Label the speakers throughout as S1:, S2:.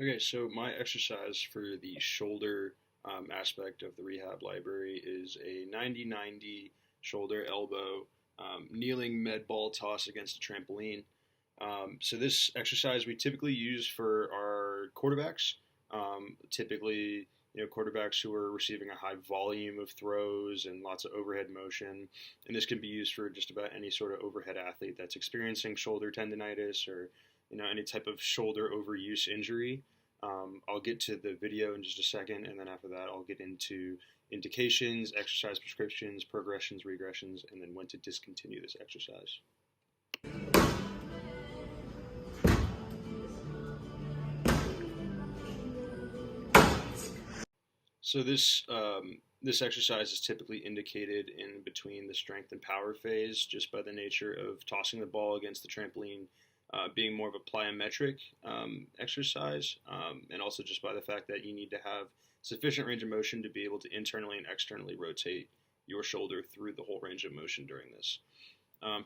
S1: Okay, so my exercise for the shoulder aspect of the rehab library is a 90-90 shoulder elbow kneeling med ball toss against a trampoline. So this exercise we typically use for our quarterbacks. Typically, quarterbacks who are receiving a high volume of throws and lots of overhead motion. And this can be used for just about any sort of overhead athlete that's experiencing shoulder tendonitis or any type of shoulder overuse injury. I'll get to the video in just a second, and then after that, I'll get into indications, exercise prescriptions, progressions, regressions, and then when to discontinue this exercise. So this exercise is typically indicated in between the strength and power phase, just by the nature of tossing the ball against the trampoline, being more of a plyometric exercise, and also just by the fact that you need to have sufficient range of motion to be able to internally and externally rotate your shoulder through the whole range of motion during this.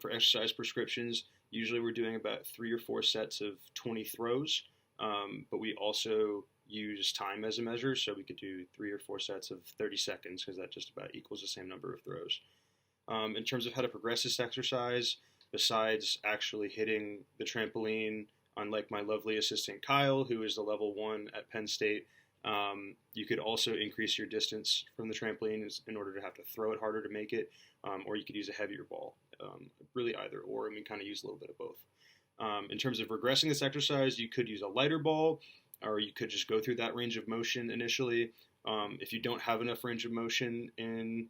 S1: For exercise prescriptions, usually we're doing about 3 or 4 sets of 20 throws, but we also use time as a measure, so we could do 3 or 4 sets of 30 seconds because that just about equals the same number of throws. In terms of how to progress this exercise, besides actually hitting the trampoline, unlike my lovely assistant Kyle, who is the level 1 at Penn State, you could also increase your distance from the trampoline in order to have to throw it harder to make it, or you could use a heavier ball. Really either or, and we kind of use a little bit of both. In terms of regressing this exercise, you could use a lighter ball, or you could just go through that range of motion initially. If you don't have enough range of motion in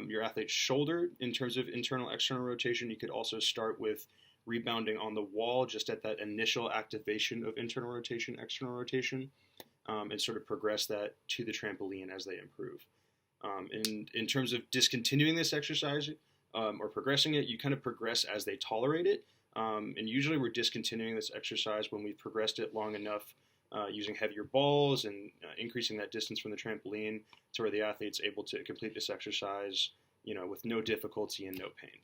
S1: your athlete's shoulder in terms of internal-external rotation, you could also start with rebounding on the wall just at that initial activation of internal rotation, external rotation, and sort of progress that to the trampoline as they improve. In terms of discontinuing this exercise or progressing it, you kind of progress as they tolerate it. And usually we're discontinuing this exercise when we've progressed it long enough using heavier balls and increasing that distance from the trampoline to where the athlete's able to complete this exercise, with no difficulty and no pain.